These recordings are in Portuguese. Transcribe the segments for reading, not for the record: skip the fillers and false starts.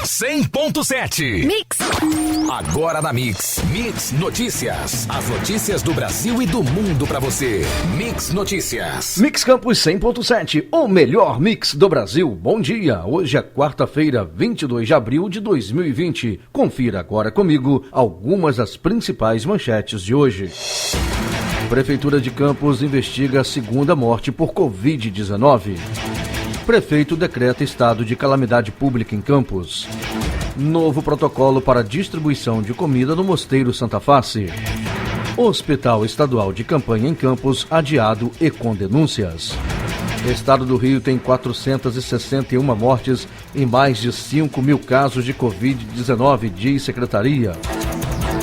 100.7. Mix. Agora na Mix. Mix Notícias. As notícias do Brasil e do mundo pra você. Mix Notícias. Mix Campus 100.7, o melhor mix do Brasil. Bom dia. Hoje é quarta-feira, 22 de abril de 2020. Confira agora comigo algumas das principais manchetes de hoje. Prefeitura de Campos investiga a segunda morte por Covid-19. Prefeito decreta estado de calamidade pública em Campos. Novo protocolo para distribuição de comida no Mosteiro Santa Face. Hospital Estadual de Campanha em Campos adiado e com denúncias. Estado do Rio tem 461 mortes e mais de 5 mil casos de Covid-19, diz Secretaria.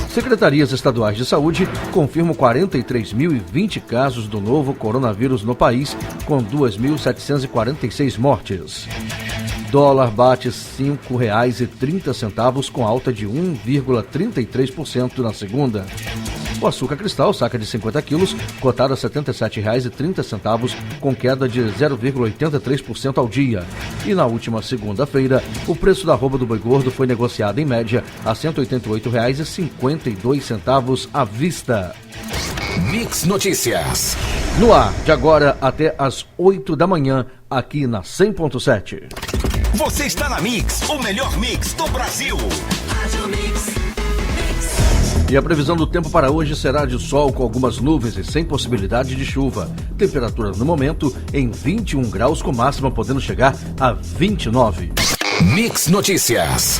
Secretarias Estaduais de Saúde confirmam 43.020 casos do novo coronavírus no país, com 2.746 mortes. Dólar bate R$ 5,30, com alta de 1,33% na segunda. O açúcar cristal, saca de 50 quilos, cotado a R$ 77,30, com queda de 0,83% ao dia. E na última segunda-feira, o preço da arroba do boi gordo foi negociado em média a R$ 188,52 à vista. Mix Notícias. No ar, de agora até às 8 da manhã, aqui na 100.7. Você está na Mix, o melhor mix do Brasil. E a previsão do tempo para hoje será de sol com algumas nuvens e sem possibilidade de chuva. Temperatura no momento em 21 graus, com máxima podendo chegar a 29. Mix Notícias.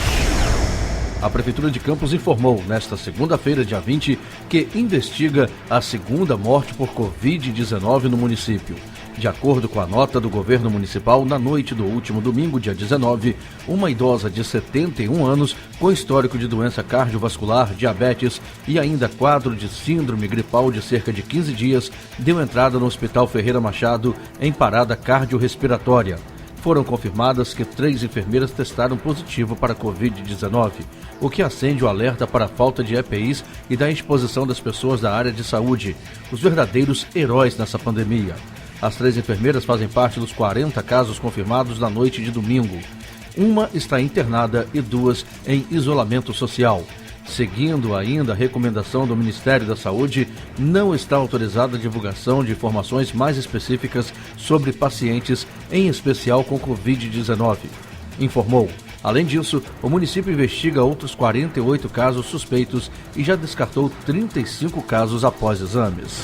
A Prefeitura de Campos informou nesta segunda-feira, dia 20, que investiga a segunda morte por Covid-19 no município. De acordo com a nota do governo municipal, na noite do último domingo, dia 19, uma idosa de 71 anos, com histórico de doença cardiovascular, diabetes e ainda quadro de síndrome gripal de cerca de 15 dias, deu entrada no Hospital Ferreira Machado em parada cardiorrespiratória. Foram confirmadas que 3 enfermeiras testaram positivo para a Covid-19, o que acende o alerta para a falta de EPIs e da exposição das pessoas da área de saúde, os verdadeiros heróis nessa pandemia. As 3 enfermeiras fazem parte dos 40 casos confirmados na noite de domingo. Uma está internada e 2 em isolamento social. Seguindo ainda a recomendação do Ministério da Saúde, não está autorizada a divulgação de informações mais específicas sobre pacientes, em especial com Covid-19, informou. Além disso, o município investiga outros 48 casos suspeitos e já descartou 35 casos após exames.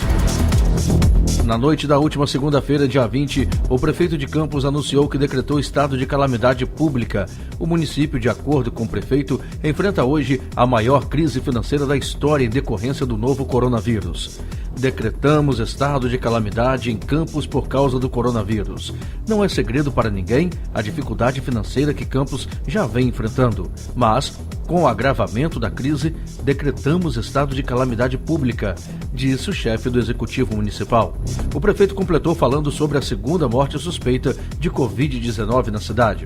Na noite da última segunda-feira, dia 20, o prefeito de Campos anunciou que decretou estado de calamidade pública. O município, de acordo com o prefeito, enfrenta hoje a maior crise financeira da história em decorrência do novo coronavírus. Decretamos estado de calamidade em Campos por causa do coronavírus. Não é segredo para ninguém a dificuldade financeira que Campos já vem enfrentando, mas, com o agravamento da crise, decretamos estado de calamidade pública, disse o chefe do Executivo Municipal. O prefeito completou falando sobre a segunda morte suspeita de Covid-19 na cidade.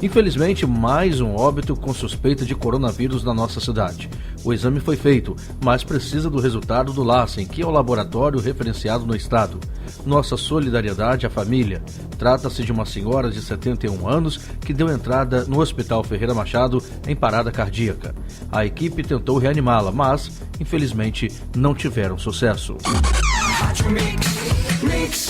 Infelizmente, mais um óbito com suspeita de coronavírus na nossa cidade. O exame foi feito, mas precisa do resultado do LACEN, que é o laboratório referenciado no estado. Nossa solidariedade à família. Trata-se de uma senhora de 71 anos que deu entrada no Hospital Ferreira Machado em parada cardíaca. A equipe tentou reanimá-la, mas, infelizmente, não tiveram sucesso.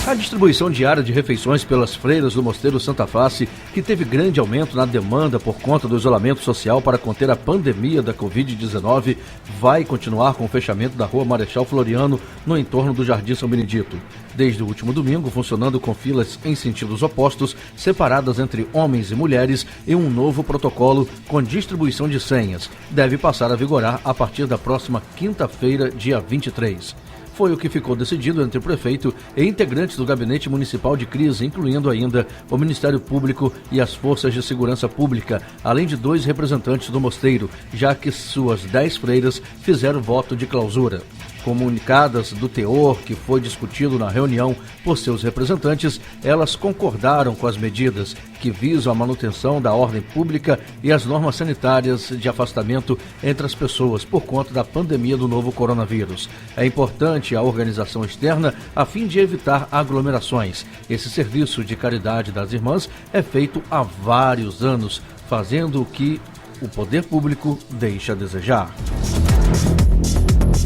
A distribuição diária de refeições pelas freiras do Mosteiro Santa Face, que teve grande aumento na demanda por conta do isolamento social para conter a pandemia da Covid-19, vai continuar com o fechamento da Rua Marechal Floriano, no entorno do Jardim São Benedito. Desde o último domingo, funcionando com filas em sentidos opostos, separadas entre homens e mulheres, e um novo protocolo com distribuição de senhas. Deve passar a vigorar a partir da próxima quinta-feira, dia 23. Foi o que ficou decidido entre o prefeito e integrantes do Gabinete Municipal de Crise, incluindo ainda o Ministério Público e as Forças de Segurança Pública, além de 2 representantes do mosteiro, já que suas 10 freiras fizeram voto de clausura. Comunicadas do teor que foi discutido na reunião por seus representantes, elas concordaram com as medidas que visam a manutenção da ordem pública e as normas sanitárias de afastamento entre as pessoas por conta da pandemia do novo coronavírus. É importante a organização externa a fim de evitar aglomerações. Esse serviço de caridade das irmãs é feito há vários anos, fazendo o que o poder público deixa a desejar.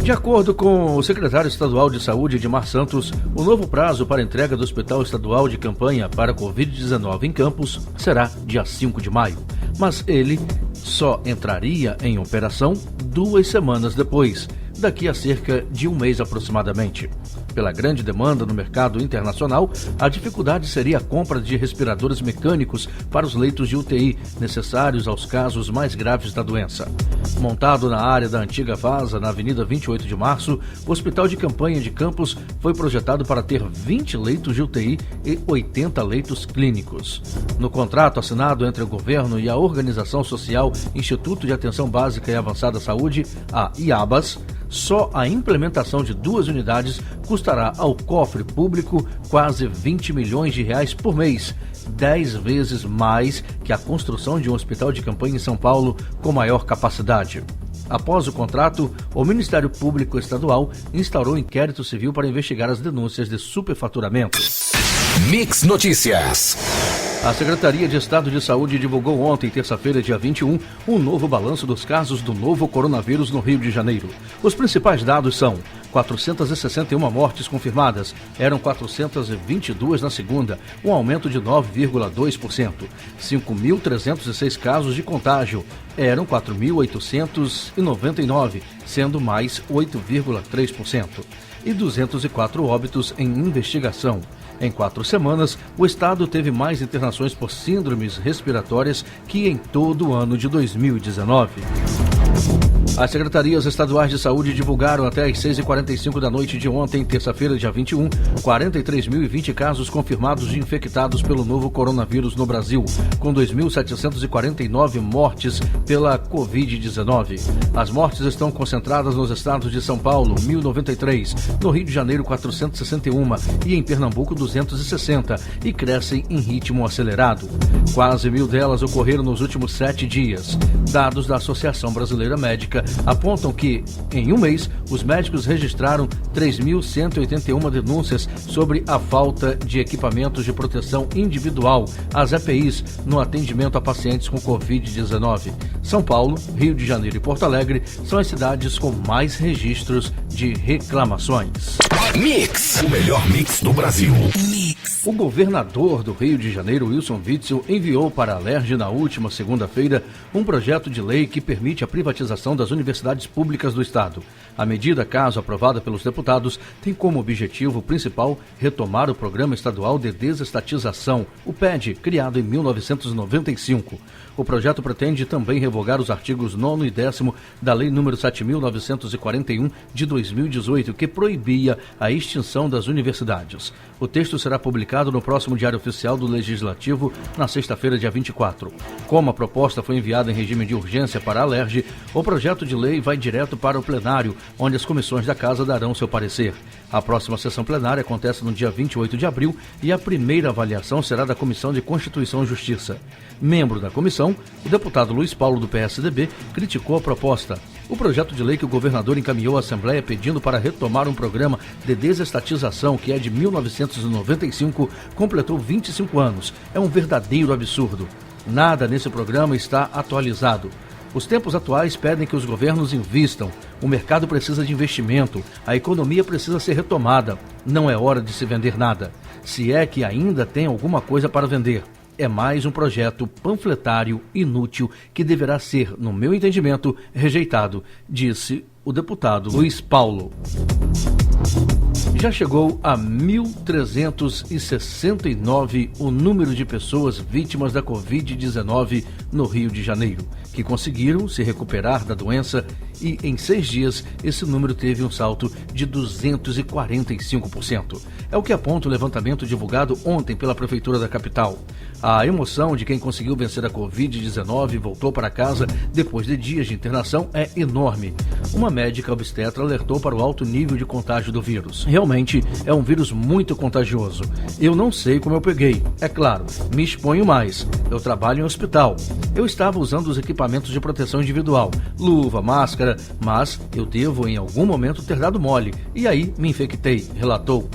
De acordo com o secretário estadual de Saúde, Edmar Santos, o novo prazo para entrega do Hospital Estadual de Campanha para Covid-19 em Campos será dia 5 de maio, mas ele só entraria em operação 2 semanas depois, daqui a cerca de um mês aproximadamente. Pela grande demanda no mercado internacional, a dificuldade seria a compra de respiradores mecânicos para os leitos de UTI necessários aos casos mais graves da doença. Montado na área da antiga Vasa, na Avenida 28 de Março, o Hospital de Campanha de Campos foi projetado para ter 20 leitos de UTI e 80 leitos clínicos. No contrato assinado entre o governo e a organização social Instituto de Atenção Básica e Avançada Saúde, a IABAS, só a implementação de 2 unidades custará ao cofre público quase 20 milhões de reais por mês, 10 vezes mais que a construção de um hospital de campanha em São Paulo com maior capacidade. Após o contrato, o Ministério Público Estadual instaurou inquérito civil para investigar as denúncias de superfaturamento. Mix Notícias. A Secretaria de Estado de Saúde divulgou ontem, terça-feira, dia 21, um novo balanço dos casos do novo coronavírus no Rio de Janeiro. Os principais dados são 461 mortes confirmadas, eram 422 na segunda, um aumento de 9,2%. 5.306 casos de contágio, eram 4.899, sendo mais 8,3%. E 204 óbitos em investigação. Em 4 semanas, o estado teve mais internações por síndromes respiratórias que em todo o ano de 2019. As secretarias estaduais de saúde divulgaram até às 6h45 da noite de ontem, terça-feira, dia 21, 43.020 casos confirmados de infectados pelo novo coronavírus no Brasil, com 2.749 mortes pela Covid-19. As mortes estão concentradas nos estados de São Paulo, 1.093, no Rio de Janeiro, 461 e em Pernambuco, 260, e crescem em ritmo acelerado. Quase 1.000 delas ocorreram nos últimos 7 dias. Dados da Associação Brasileira Médica apontam que, em um mês, os médicos registraram 3.181 denúncias sobre a falta de equipamentos de proteção individual, as EPIs, no atendimento a pacientes com Covid-19. São Paulo, Rio de Janeiro e Porto Alegre são as cidades com mais registros de reclamações. Mix, o melhor mix do Brasil. O governador do Rio de Janeiro, Wilson Witzel, enviou para a Alerj na última segunda-feira um projeto de lei que permite a privatização das universidades públicas do estado. A medida, caso aprovada pelos deputados, tem como objetivo principal retomar o Programa Estadual de Desestatização, o PED, criado em 1995. O projeto pretende também revogar os artigos 9º e 10º da Lei nº 7.941 de 2018, que proibia a extinção das universidades. O texto será publicado no próximo Diário Oficial do Legislativo, na sexta-feira, dia 24. Como a proposta foi enviada em regime de urgência para a Alerj, o projeto de lei vai direto para o plenário, onde as comissões da Casa darão seu parecer. A próxima sessão plenária acontece no dia 28 de abril e a primeira avaliação será da Comissão de Constituição e Justiça. Membro da comissão, o deputado Luiz Paulo, do PSDB, criticou a proposta. O projeto de lei que o governador encaminhou à Assembleia pedindo para retomar um programa de desestatização que é de 1995 completou 25 anos. É um verdadeiro absurdo. Nada nesse programa está atualizado. Os tempos atuais pedem que os governos invistam. O mercado precisa de investimento. A economia precisa ser retomada. Não é hora de se vender nada. Se é que ainda tem alguma coisa para vender. É mais um projeto panfletário inútil que deverá ser, no meu entendimento, rejeitado, disse o deputado Luiz Paulo. Já chegou a 1.369 o número de pessoas vítimas da Covid-19 no Rio de Janeiro, que conseguiram se recuperar da doença, e em 6 dias esse número teve um salto de 245%. É o que aponta o levantamento divulgado ontem pela Prefeitura da capital. A emoção de quem conseguiu vencer a Covid-19 e voltou para casa depois de dias de internação é enorme. Uma médica obstetra alertou para o alto nível de contágio do vírus. Realmente é um vírus muito contagioso. Eu não sei como eu peguei. É claro, me exponho mais. Eu trabalho em hospital. Eu estava usando os equipamentos de proteção individual, luva, máscara, mas eu devo em algum momento ter dado mole. E aí me infectei, relatou.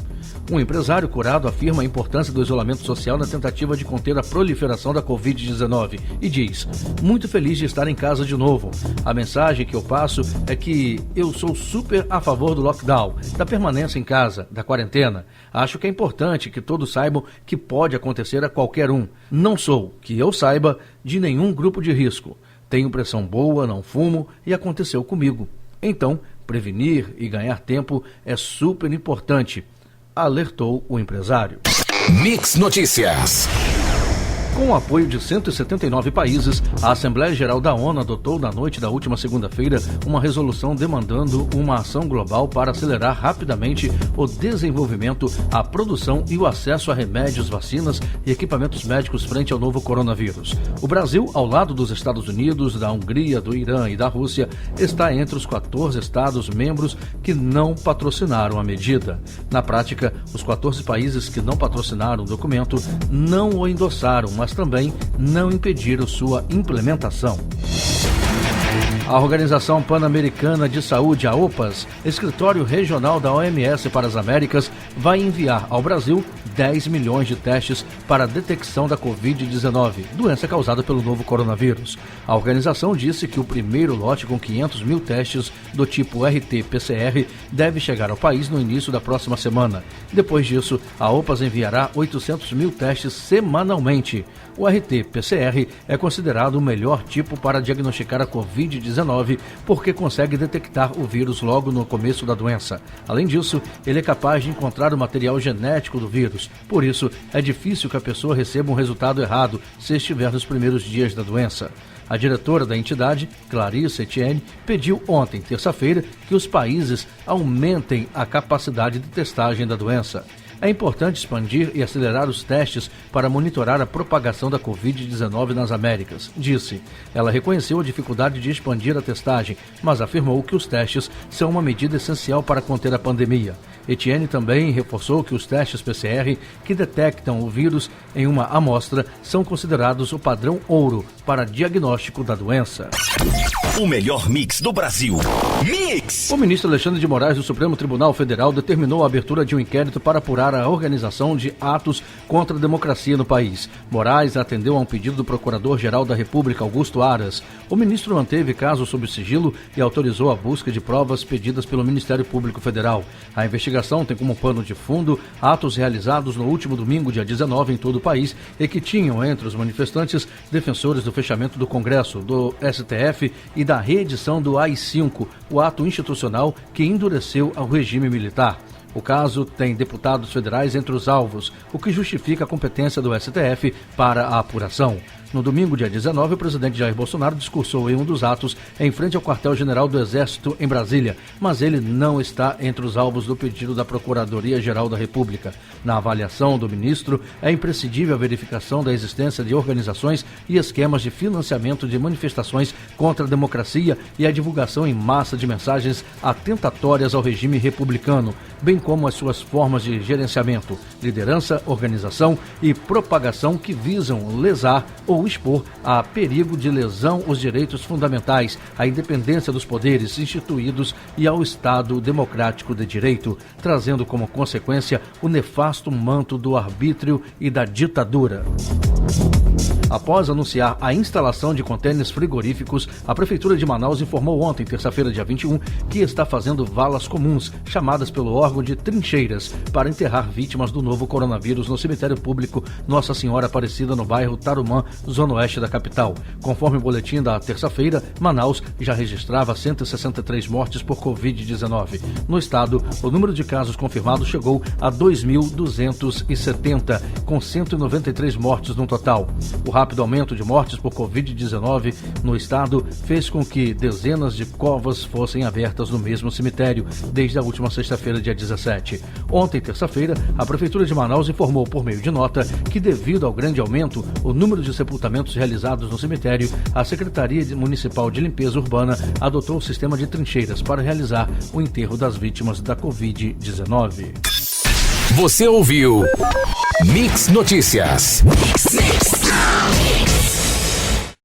Um empresário curado afirma a importância do isolamento social na tentativa de conter a proliferação da Covid-19 e diz: muito feliz de estar em casa de novo. A mensagem que eu passo é que eu sou super a favor do lockdown, da permanência em casa, da quarentena. Acho que é importante que todos saibam que pode acontecer a qualquer um. Não sou, que eu saiba, de nenhum grupo de risco. Tenho pressão boa, não fumo e aconteceu comigo. Então, prevenir e ganhar tempo é super importante, alertou o empresário. Mix Notícias. Com o apoio de 179 países, a Assembleia Geral da ONU adotou na noite da última segunda-feira uma resolução demandando uma ação global para acelerar rapidamente o desenvolvimento, a produção e o acesso a remédios, vacinas e equipamentos médicos frente ao novo coronavírus. O Brasil, ao lado dos Estados Unidos, da Hungria, do Irã e da Rússia, está entre os 14 Estados membros que não patrocinaram a medida. Na prática, os 14 países que não patrocinaram o documento não o endossaram, mas também não impediram sua implementação. A Organização Pan-Americana de Saúde, a OPAS, escritório regional da OMS para as Américas, vai enviar ao Brasil 10 milhões de testes para a detecção da Covid-19, doença causada pelo novo coronavírus. A organização disse que o primeiro lote com 500 mil testes do tipo RT-PCR deve chegar ao país no início da próxima semana. Depois disso, a OPAS enviará 800 mil testes semanalmente. O RT-PCR é considerado o melhor tipo para diagnosticar a Covid-19 porque consegue detectar o vírus logo no começo da doença. Além disso, ele é capaz de encontrar o material genético do vírus. Por isso, é difícil que a pessoa receba um resultado errado se estiver nos primeiros dias da doença. A diretora da entidade, Clarissa Etienne, pediu ontem, terça-feira, que os países aumentem a capacidade de testagem da doença. É importante expandir e acelerar os testes para monitorar a propagação da Covid-19 nas Américas, disse. Ela reconheceu a dificuldade de expandir a testagem, mas afirmou que os testes são uma medida essencial para conter a pandemia. Etienne também reforçou que os testes PCR que detectam o vírus em uma amostra são considerados o padrão ouro para diagnóstico da doença. O melhor mix do Brasil. Mix! O ministro Alexandre de Moraes do Supremo Tribunal Federal determinou a abertura de um inquérito para apurar a organização de atos contra a democracia no país. Moraes atendeu a um pedido do Procurador-Geral da República, Augusto Aras. O ministro manteve caso sob sigilo e autorizou a busca de provas pedidas pelo Ministério Público Federal. A investigação tem como pano de fundo atos realizados no último domingo, dia 19, em todo o país e que tinham entre os manifestantes defensores do fechamento do Congresso, do STF e da reedição do AI-5, o ato institucional que endureceu o regime militar. O caso tem deputados federais entre os alvos, o que justifica a competência do STF para a apuração. No domingo, dia 19, o presidente Jair Bolsonaro discursou em um dos atos em frente ao quartel-general do Exército em Brasília, mas ele não está entre os alvos do pedido da Procuradoria-Geral da República. Na avaliação do ministro, é imprescindível a verificação da existência de organizações e esquemas de financiamento de manifestações contra a democracia e a divulgação em massa de mensagens atentatórias ao regime republicano, bem como as suas formas de gerenciamento, liderança, organização e propagação que visam lesar ou expor a perigo de lesão os direitos fundamentais, à independência dos poderes instituídos e ao Estado democrático de direito, trazendo como consequência o nefasto manto do arbítrio e da ditadura. Após anunciar a instalação de contêineres frigoríficos, a Prefeitura de Manaus informou ontem, terça-feira, dia 21, que está fazendo valas comuns, chamadas pelo órgão de trincheiras, para enterrar vítimas do novo coronavírus no cemitério público Nossa Senhora Aparecida, no bairro Tarumã, zona oeste da capital. Conforme o boletim da terça-feira, Manaus já registrava 163 mortes por Covid-19. No estado, o número de casos confirmados chegou a 2.270, com 193 mortes no total. O rápido aumento de mortes por Covid-19 no estado fez com que dezenas de covas fossem abertas no mesmo cemitério desde a última sexta-feira, dia 17. Ontem, terça-feira, a Prefeitura de Manaus informou por meio de nota que, devido ao grande aumento, o número de sepultamentos realizados no cemitério, a Secretaria Municipal de Limpeza Urbana adotou o sistema de trincheiras para realizar o enterro das vítimas da Covid-19. Você ouviu Mix Notícias. Mix.